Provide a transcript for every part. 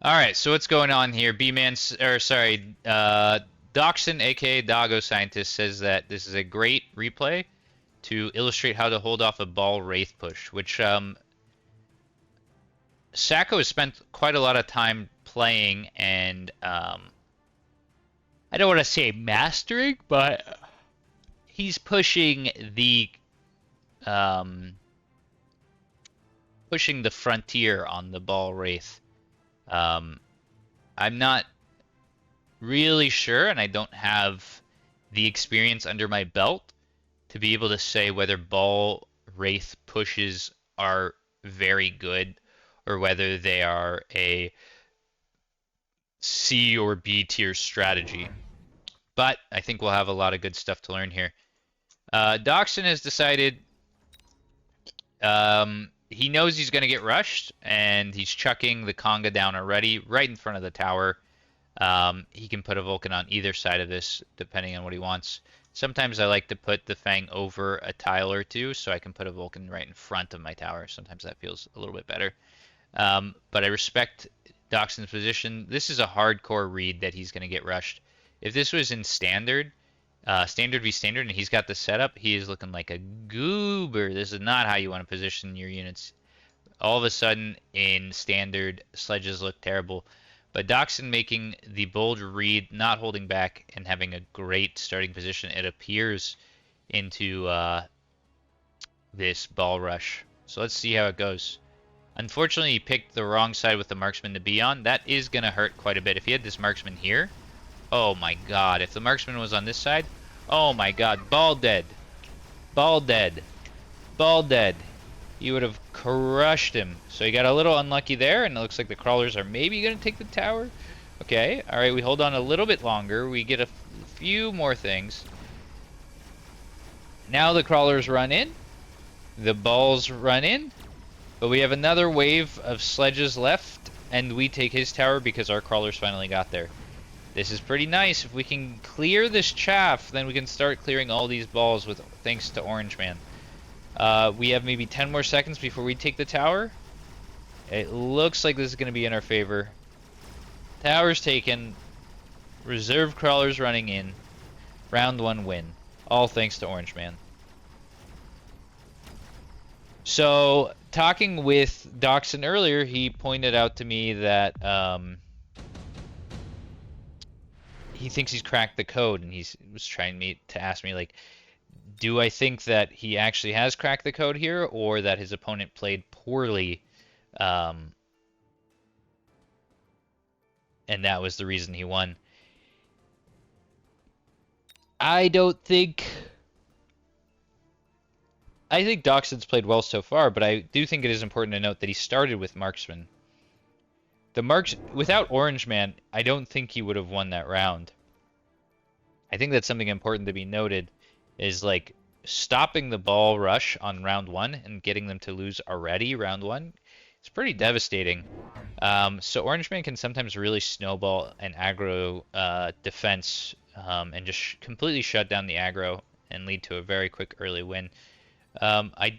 All right, so what's going on here? Doxson, aka Doggo Scientist, says that this is a great replay to illustrate how to hold off a ball wraith push, which Sacco has spent quite a lot of time playing and I don't want to say mastering, but he's um, pushing the frontier on the ball wraith. Um, I'm not really sure, and I don't have the experience under my belt to be able to say whether ball wraith pushes are very good or whether they are a C or B tier strategy. But I think we'll have a lot of good stuff to learn here. Doxson has decided he knows he's going to get rushed, and he's chucking the Conga down already, right in front of the tower. He can put a Vulcan on either side of this, depending on what he wants. Sometimes I like to put the Fang over a tile or two, so I can put a Vulcan right in front of my tower. Sometimes that feels a little bit better. But I respect Doxson's position. This is a hardcore read that he's going to get rushed. If this was in standard, standard v standard, and he's got the setup, he is looking like a goober. This is not how you want to position your units. All of a sudden, in standard, sledges look terrible. But Doxson making the bold read, not holding back, and having a great starting position, it appears, into this ball rush. So let's see how it goes. Unfortunately, he picked the wrong side with the marksman to be on. That is going to hurt quite a bit. If he had this marksman here, oh my god. If the marksman was on this side, oh my god. Ball dead. Ball dead. Ball dead. You would have crushed him. So he got a little unlucky there, and it looks like the crawlers are maybe going to take the tower. Okay, alright, we hold on a little bit longer. We get a few more things. Now the crawlers run in. The balls run in. But we have another wave of sledges left, and we take his tower because our crawlers finally got there. This is pretty nice. If we can clear this chaff, then we can start clearing all these balls with thanks to Orange Man. We have maybe 10 more seconds before we take the tower. It looks like this is going to be in our favor. Tower's taken. Reserve crawlers running in. Round 1 win. All thanks to Orange Man. So, talking with Doxson earlier, he pointed out to me that he thinks he's cracked the code, and he was trying to ask me, like, do I think that he actually has cracked the code here, or that his opponent played poorly, and that was the reason he won? I think Doxson's played well so far, but I do think it is important to note that he started with Marksman. Without Orange Man, I don't think he would have won that round. I think that's something important to be noted, is like stopping the ball rush on round 1 and getting them to lose already round 1. It's pretty devastating. So Orange Man can sometimes really snowball an aggro defense and just completely shut down the aggro and lead to a very quick early win. It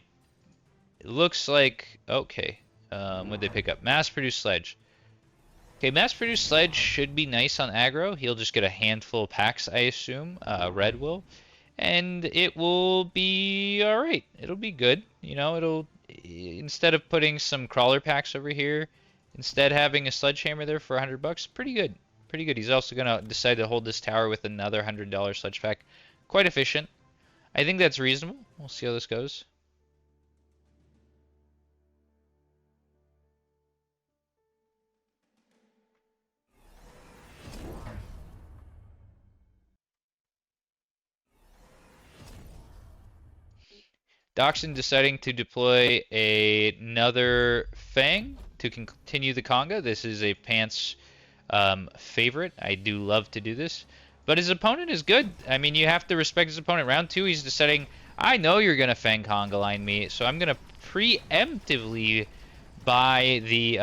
looks like, okay, what'd they pick up? Mass-produced sledge. Okay, mass-produced sledge should be nice on aggro. He'll just get a handful of packs, I assume. Red will. And it will be alright. It'll be good. You know, instead of putting some crawler packs over here, instead having a sledgehammer there for $100, pretty good. Pretty good. He's also going to decide to hold this tower with another $100 sledge pack. Quite efficient. I think that's reasonable. We'll see how this goes. Doxson deciding to deploy another Fang to continue the Conga. This is a Pants favorite. I do love to do this. But his opponent is good. I mean, you have to respect his opponent. Round 2, he's deciding, I know you're going to Fang Conga line me, so I'm going to preemptively buy the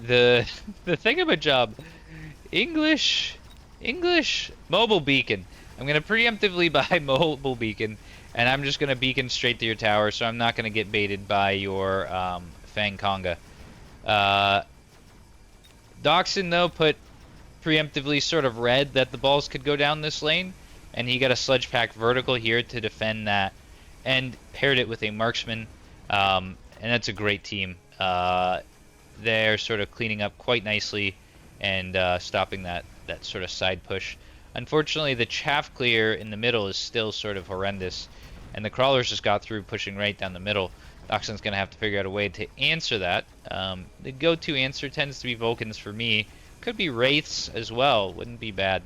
the thingamajig. English mobile beacon. I'm gonna preemptively buy mobile beacon, And I'm just going to beacon straight to your tower, so I'm not going to get baited by your Fang Conga. Uh, Doxin, though, put preemptively sort of read that the balls could go down this lane, and he got a Sludge Pack vertical here to defend that, and paired it with a Marksman, and that's a great team. They're sort of cleaning up quite nicely and stopping that sort of side push. Unfortunately, the chaff clear in the middle is still sort of horrendous, and the crawlers just got through pushing right down the middle. Doxon's going to have to figure out a way to answer that. The go-to answer tends to be Vulcans for me. Could be Wraiths as well. Wouldn't be bad.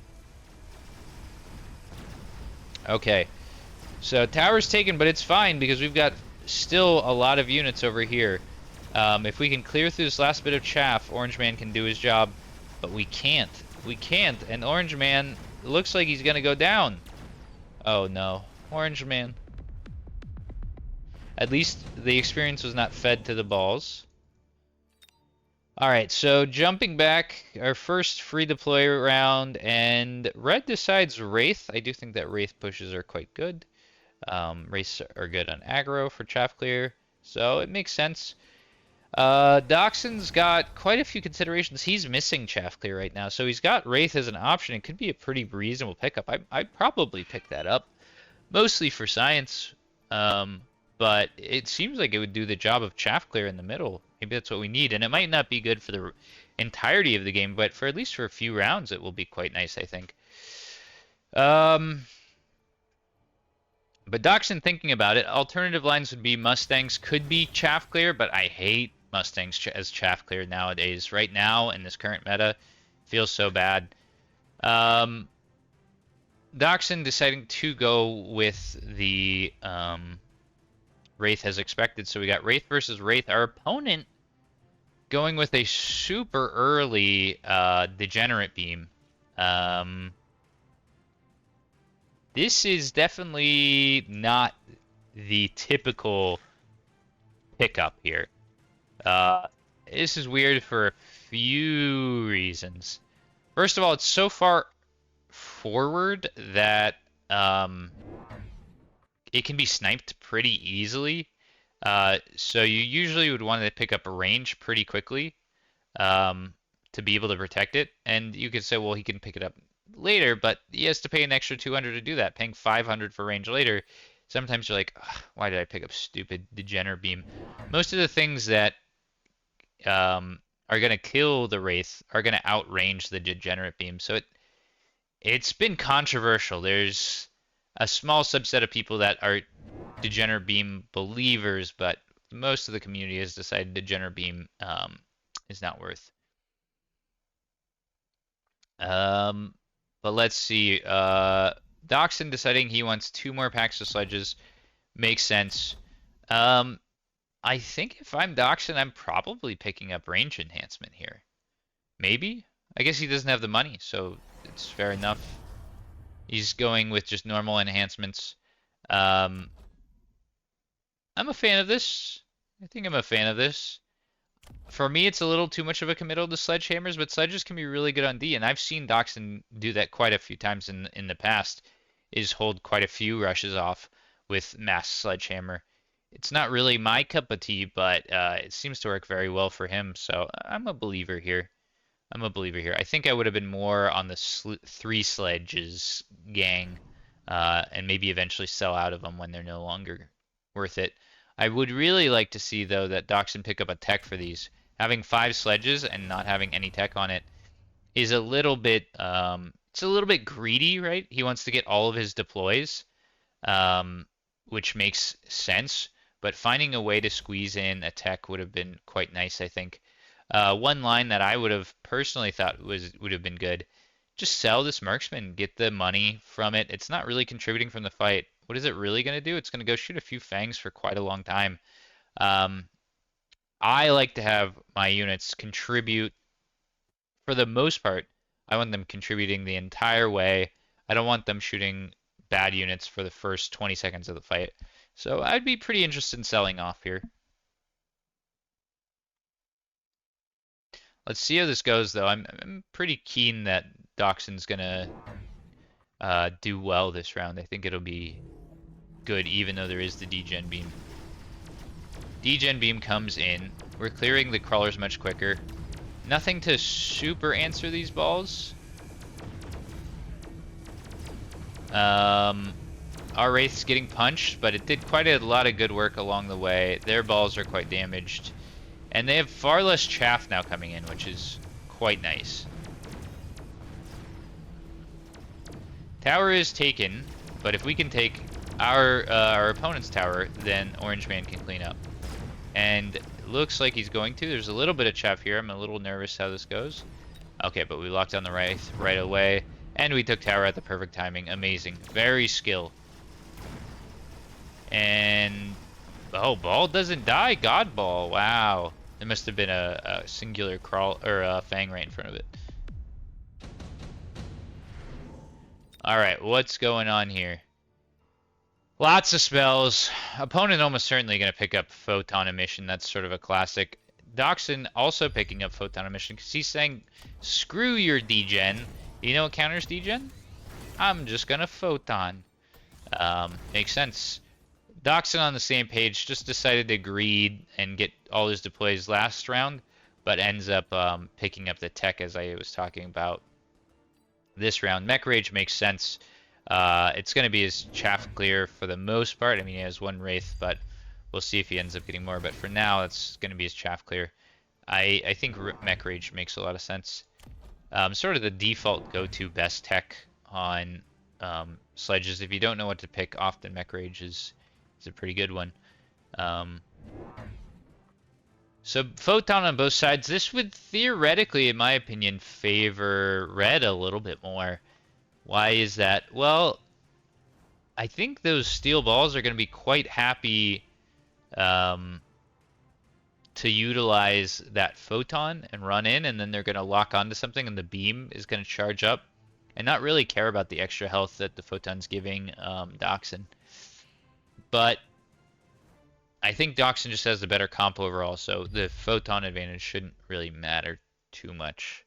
Okay. So tower's taken, but it's fine because we've got still a lot of units over here. If we can clear through this last bit of chaff, Orange Man can do his job, but we can't. We can't, and Orange Man looks like he's gonna go down. Oh no, Orange Man. At least the experience was not fed to the balls. Alright, so jumping back, our first free deploy round, and Red decides Wraith. I do think that Wraith pushes are quite good. Wraiths are good on aggro for chaff clear, so it makes sense. Doxon's got quite a few considerations. He's missing chaff clear right now, so he's got Wraith as an option. It could be a pretty reasonable pickup. I'd probably pick that up, mostly for science, but it seems like it would do the job of chaff clear in the middle. Maybe that's what we need, and it might not be good for the entirety of the game, but for at least for a few rounds, it will be quite nice, I think. But Doxon, thinking about it, alternative lines would be Mustangs could be chaff clear, but I hate Mustangs as chaff clear nowadays. Right now, in this current meta, feels so bad. Doxon deciding to go with the Wraith as expected. So we got Wraith versus Wraith. Our opponent going with a super early Degenerate Beam. This is definitely not the typical pickup here. This is weird for a few reasons. First of all, it's so far forward that it can be sniped pretty easily. So you usually would want to pick up a range pretty quickly to be able to protect it. And you could say, well, he can pick it up later, but he has to pay an extra 200 to do that, paying 500 for range later. Sometimes you're like, why did I pick up stupid Degenerate Beam? Most of the things that are going to kill the Wraith are going to outrange the Degenerate Beam. So it's been controversial. There's a small subset of people that are Degenerate Beam believers, but most of the community has decided Degenerate Beam is not worth. But let's see. Doxon deciding he wants 2 more packs of sledges makes sense. I think if I'm Doxon, I'm probably picking up range enhancement here. Maybe? I guess he doesn't have the money, so it's fair enough. He's going with just normal enhancements. I'm a fan of this. I think I'm a fan of this. For me, it's a little too much of a committal to sledgehammers, but sledges can be really good on D, and I've seen Doxon do that quite a few times in the past, is hold quite a few rushes off with mass sledgehammer. It's not really my cup of tea, but it seems to work very well for him, so I'm a believer here. I'm a believer here. I think I would have been more on the 3 sledges gang, and maybe eventually sell out of them when they're no longer worth it. I would really like to see, though, that Doxon pick up a tech for these. Having 5 sledges and not having any tech on it is a little bit, it's a little bit greedy, right? He wants to get all of his deploys, which makes sense, but finding a way to squeeze in a tech would have been quite nice, I think. One line that I would have personally thought would have been good, just sell this marksman, get the money from it. It's not really contributing from the fight. What is it really going to do? It's going to go shoot a few fangs for quite a long time. I like to have my units contribute for the most part. I want them contributing the entire way. I don't want them shooting bad units for the first 20 seconds of the fight. So I'd be pretty interested in selling off here. Let's see how this goes, though. I'm pretty keen that Doxon's gonna do well this round. I think it'll be good, even though there is the degen beam. Degen beam comes in. We're clearing the crawlers much quicker. Nothing to super answer these balls. Our Wraith's getting punched, but it did quite a lot of good work along the way. Their balls are quite damaged. And they have far less chaff now coming in, which is quite nice. Tower is taken, but if we can take our opponent's tower, then Orange Man can clean up. And it looks like he's going to. There's a little bit of chaff here. I'm a little nervous how this goes. Okay, but we locked down the Wraith right away. And we took tower at the perfect timing. Amazing. Very skill. And... oh, ball doesn't die. God ball. Wow. There must have been a singular crawl or a fang right in front of it. Alright, what's going on here? Lots of spells. Opponent almost certainly going to pick up Photon Emission. That's sort of a classic. Doxson also picking up Photon Emission because he's saying, screw your degen. You know what counters degen? I'm just going to Photon. Makes sense. Doxson on the same page just decided to greed and get all his deploys last round, but ends up picking up the tech as I was talking about this round. Mech Rage makes sense. It's going to be his chaff clear for the most part. I mean, he has one Wraith, but we'll see if he ends up getting more. But for now, it's going to be his chaff clear. I think Mech Rage makes a lot of sense. Sort of the default go-to best tech on sledges. If you don't know what to pick, often Mech Rage is a pretty good one. So Photon on both sides. This would theoretically, in my opinion, favor red a little bit more. Why is that? Well, I think those steel balls are going to be quite happy to utilize that photon and run in, and then they're going to lock onto something, and the beam is going to charge up, and not really care about the extra health that the photon's giving Doxson. But I think Doxson just has the better comp overall, so the photon advantage shouldn't really matter too much.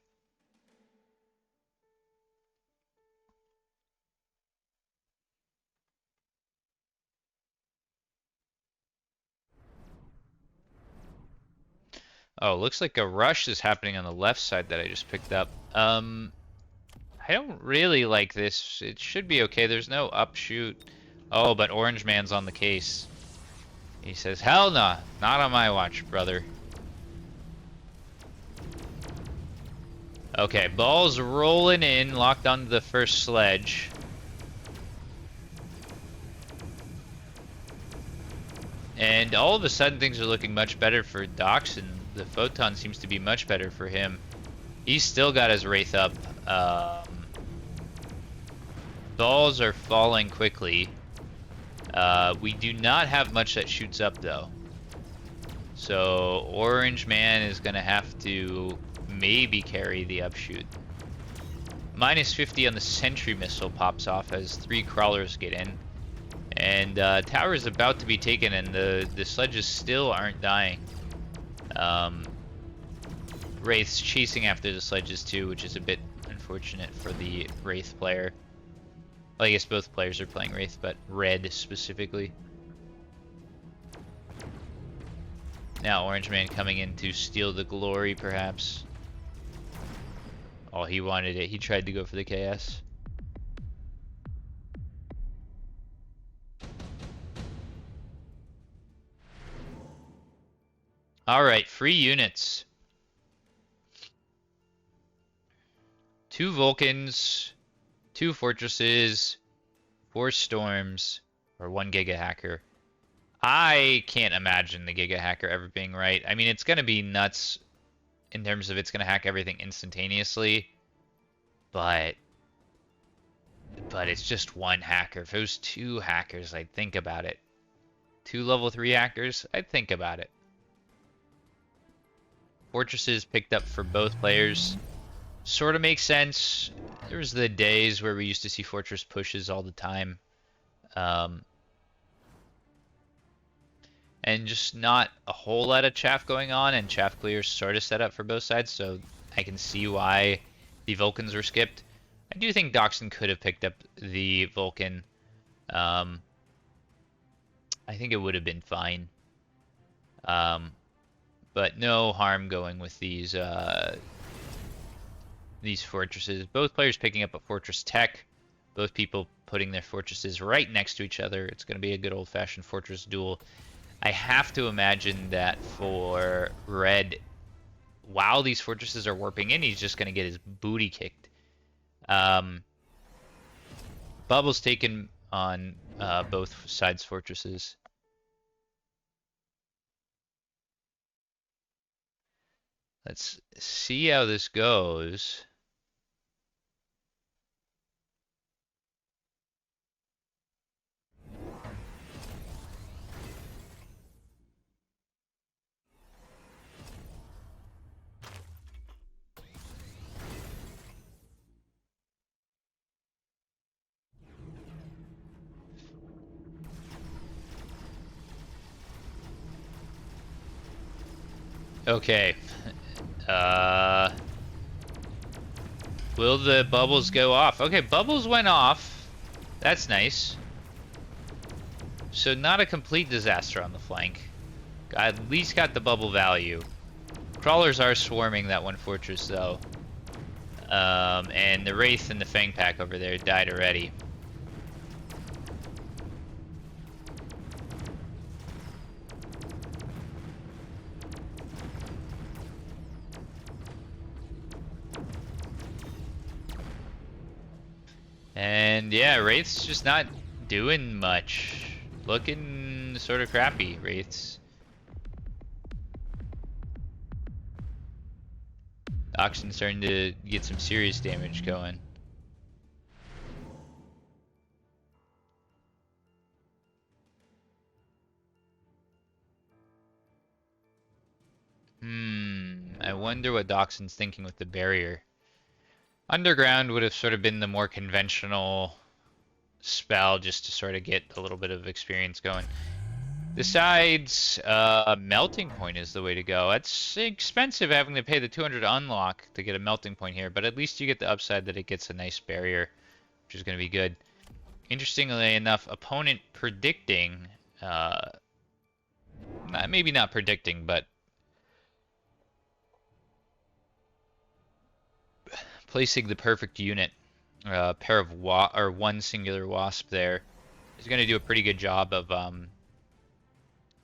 Oh, looks like a rush is happening on the left side that I just picked up. I don't really like this. It should be okay. There's no upshoot. Oh, but Orange Man's on the case. He says, hell nah, not on my watch, brother. Okay, ball's rolling in, locked onto the first sledge. And all of a sudden things are looking much better for Doxson. The photon seems to be much better for him. He's still got his Wraith up. Balls are falling quickly. We do not have much that shoots up though. So Orange Man is going to have to maybe carry the upshoot. Minus 50 on the Sentry Missile pops off as 3 crawlers get in. And tower is about to be taken, and the sledges still aren't dying. Wraith's chasing after the sledges too, which is a bit unfortunate for the Wraith player. Well, I guess both players are playing Wraith, but red specifically. Now Orange Man coming in to steal the glory, perhaps. Oh, he wanted it. He tried to go for the KS. Alright, free units. 2 Vulcans, 2 Fortresses, 4 Storms, or 1 Giga Hacker. I can't imagine the Giga Hacker ever being right. I mean, it's going to be nuts in terms of it's going to hack everything instantaneously. But it's just 1 hacker. If it was 2 hackers, I'd think about it. 2 level 3 hackers, I'd think about it. Fortresses picked up for both players. Sort of makes sense. There was the days where we used to see Fortress pushes all the time. And just not a whole lot of chaff going on, and chaff clears sort of set up for both sides, so I can see why the Vulcans were skipped. I do think Doxson could have picked up the Vulcan. I think it would have been fine. But no harm going with these fortresses. Both players picking up a fortress tech. Both people putting their fortresses right next to each other. It's going to be a good old-fashioned fortress duel. I have to imagine that for red, while these fortresses are warping in, he's just going to get his booty kicked. Bubbles taken on both sides' fortresses. Let's see how this goes. Okay. Uh, will the bubbles go off? Okay, bubbles went off. That's nice. So not a complete disaster on the flank. At least got the bubble value. Crawlers are swarming that one fortress though. And the Wraith and the Fang Pack over there died already. And yeah, Wraith's just not doing much. Looking sort of crappy, Wraiths. Oxen's starting to get some serious damage going. I wonder what Doxson's thinking with the barrier. Underground would have sort of been the more conventional spell just to sort of get a little bit of experience going. Besides, melting point is the way to go. It's expensive having to pay the 200 unlock to get a melting point here, but at least you get the upside that it gets a nice barrier, which is going to be good. Interestingly enough, opponent predicting, maybe not predicting, but placing the perfect unit, pair of one singular wasp there, is going to do a pretty good job of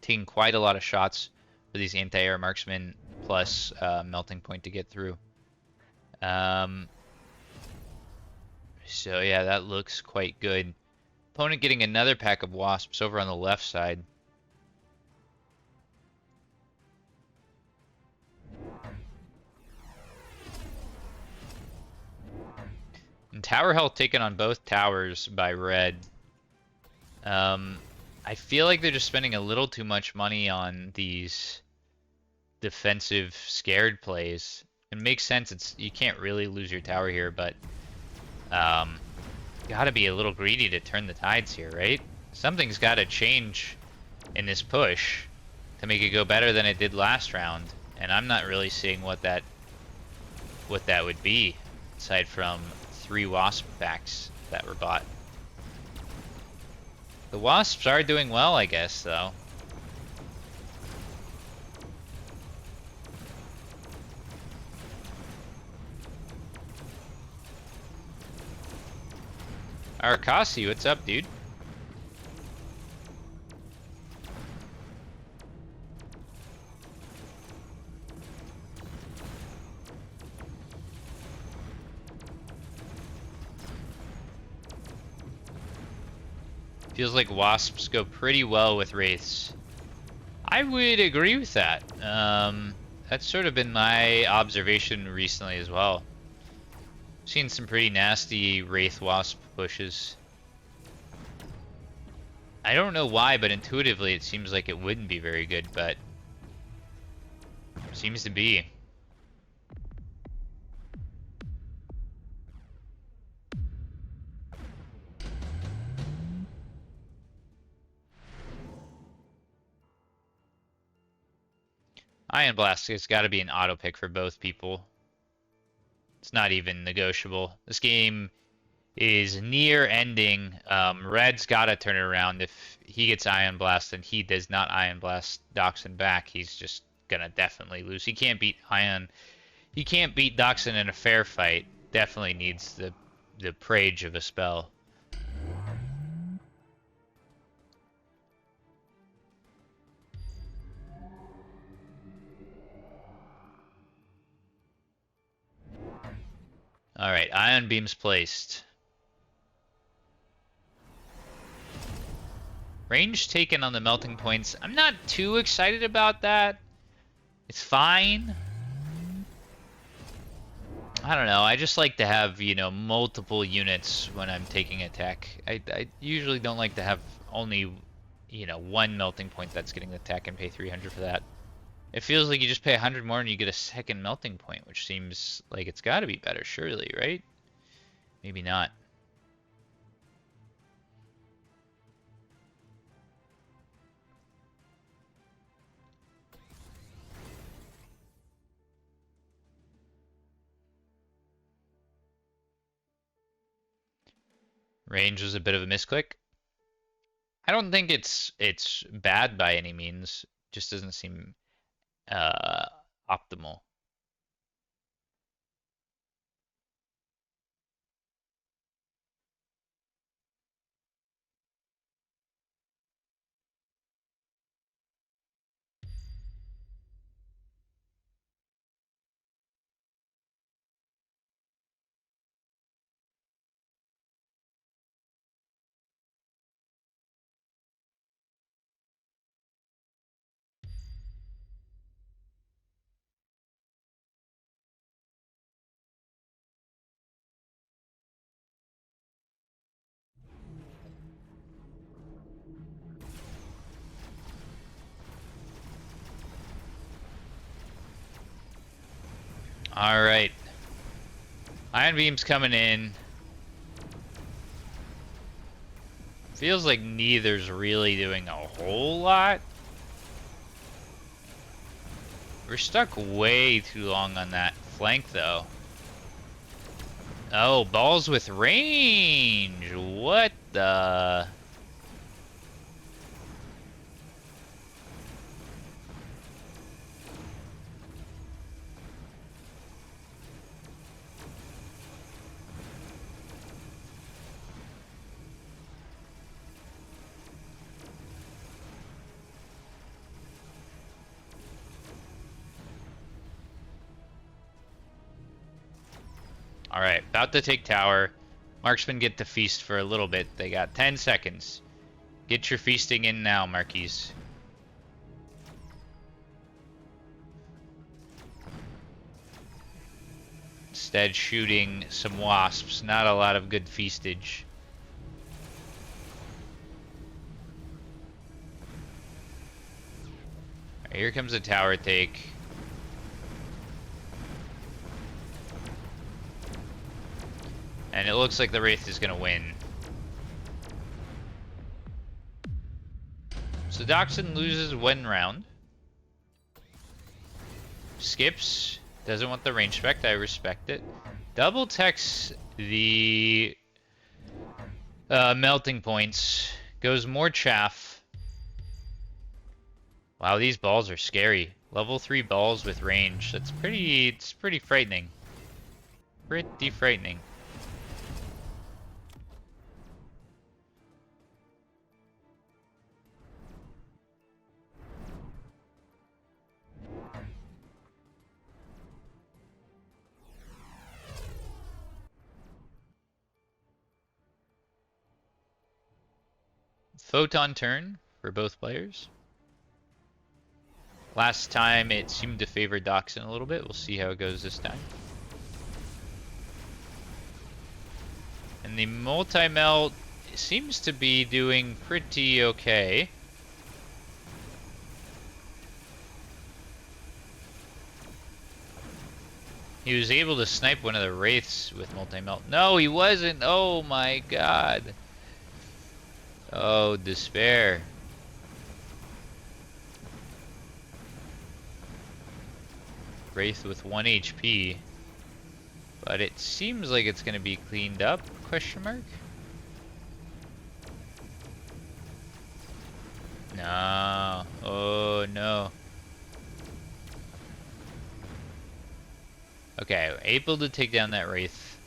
taking quite a lot of shots for these anti-air marksmen plus melting point to get through. So yeah, that looks quite good. Opponent getting another pack of wasps over on the left side. And tower health taken on both towers by red. I feel like they're just spending a little too much money on these defensive scared plays. It makes sense. You can't really lose your tower here, but gotta be a little greedy to turn the tides here, right? Something's gotta change in this push to make it go better than it did last round, and I'm not really seeing what that would be, aside from 3 wasp packs that were bought. The wasps are doing well, I guess, though. Arkasi, what's up, dude? Feels like wasps go pretty well with wraiths. I would agree with that. That's sort of been my observation recently as well. Seen some pretty nasty wraith wasp pushes. I don't know why, but intuitively it seems like it wouldn't be very good, but seems to be. Ion Blast has got to be an auto pick for both people. It's not even negotiable. This game is near ending. Red's gotta turn it around. If he gets Ion Blast and he does not Ion Blast Doxin back, he's just gonna definitely lose. He can't beat Ion. He can't beat Doxin in a fair fight. Definitely needs the Prage of a spell. Alright, Ion Beam's placed. Range taken on the melting points. I'm not too excited about that. It's fine. I don't know. I just like to have, you know, multiple units when I'm taking attack. I usually don't like to have only, you know, one melting point that's getting the attack and pay 300 for that. It feels like you just pay 100 more and you get a second melting point, which seems like it's got to be better, surely, right? Maybe not. Range was a bit of a misclick. I don't think it's bad by any means. Just doesn't seem optimal. All right. Ion Beam's coming in. Feels like neither's really doing a whole lot. We're stuck way too long on that flank, though. Oh, balls with range. What the... Alright, about to take tower. Marksmen get to feast for a little bit. They got 10 seconds. Get your feasting in now, Marquis. Instead, shooting some wasps. Not a lot of good feastage. Right, here comes a tower take. And it looks like the Wraith is going to win. So Doxin loses one round. Skips. Doesn't want the range spec. I respect it. Double techs the melting points. Goes more chaff. Wow, these balls are scary. Level 3 balls with range. It's pretty frightening. Pretty frightening. Photon turn for both players. Last time it seemed to favor Doxin a little bit. We'll see how it goes this time. And the multi-melt seems to be doing pretty okay. He was able to snipe one of the Wraiths with multi-melt. No, he wasn't. Oh my god. Oh, despair. Wraith with 1 HP. but it seems like it's gonna be cleaned up, question mark? No. Oh no. Okay, able to take down that Wraith.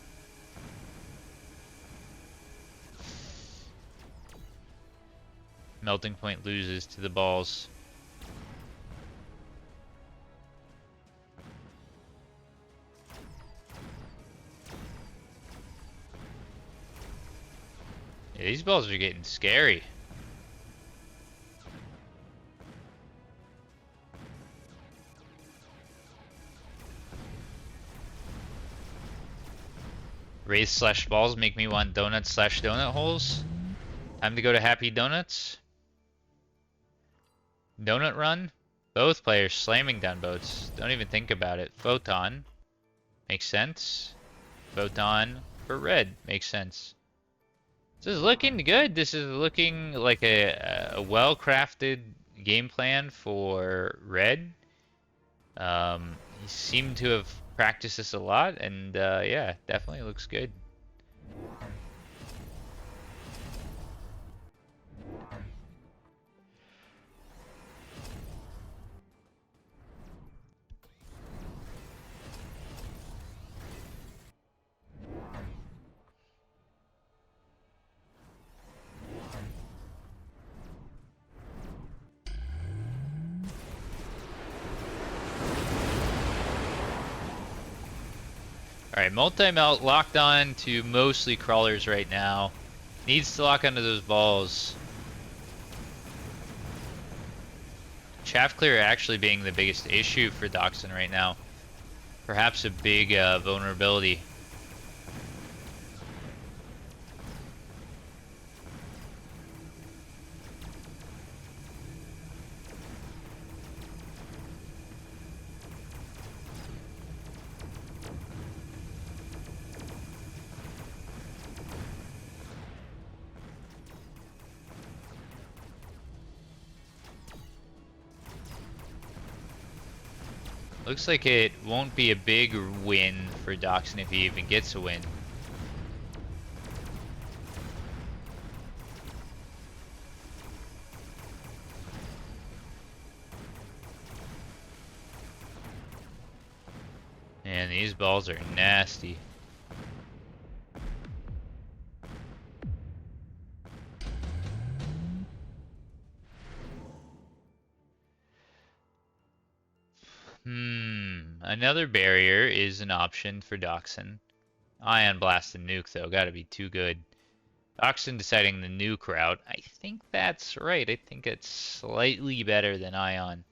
Melting Point loses to the balls. Yeah, these balls are getting scary. Wraith slash balls make me want donuts slash donut holes. Time to go to Happy Donuts. Donut run. Both players slamming down boats. Don't even think about it. Photon. Makes sense. Photon for red. Makes sense. This is looking good. This is looking like a well-crafted game plan for red. He seemed to have practiced this a lot, and yeah, definitely looks good. Alright, multi-melt locked on to mostly crawlers right now. Needs to lock onto those balls. Chaff clear actually being the biggest issue for Doxson right now. Perhaps a big vulnerability. Looks like it won't be a big win for Doxson if he even gets a win. Man, these balls are nasty. Another barrier is an option for Doxson. Ion Blast and Nuke, though, gotta be too good. Doxson deciding the Nuke route. I think that's right. I think it's slightly better than Ion.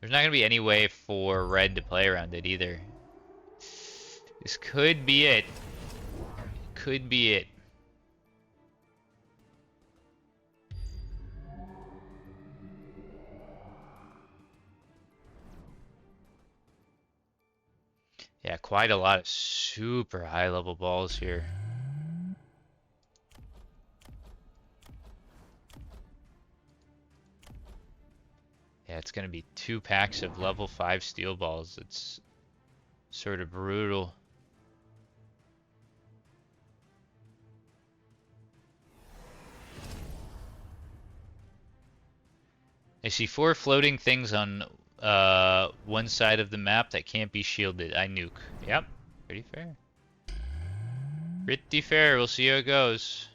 There's not gonna be any way for Red to play around it either. This could be it. Could be it. Yeah, quite a lot of super high level balls here. Yeah, it's gonna be 2 packs of level 5 steel balls. It's sort of brutal. I see 4 floating things on one side of the map that can't be shielded. I nuke. Yep, pretty fair. Pretty fair. We'll see how it goes.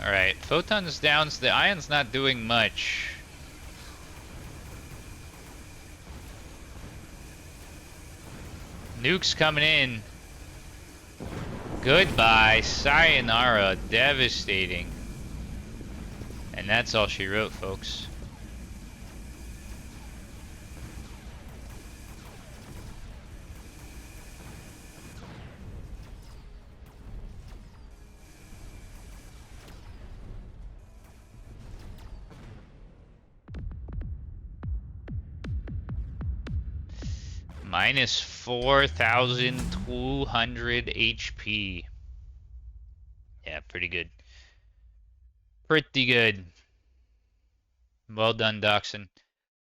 Alright, Photon's down, so the Ion's not doing much. Nuke's coming in. Goodbye, sayonara, devastating. And that's all she wrote, folks. Minus 4,200 HP. Yeah, pretty good. Pretty good. Well done, Dachshund.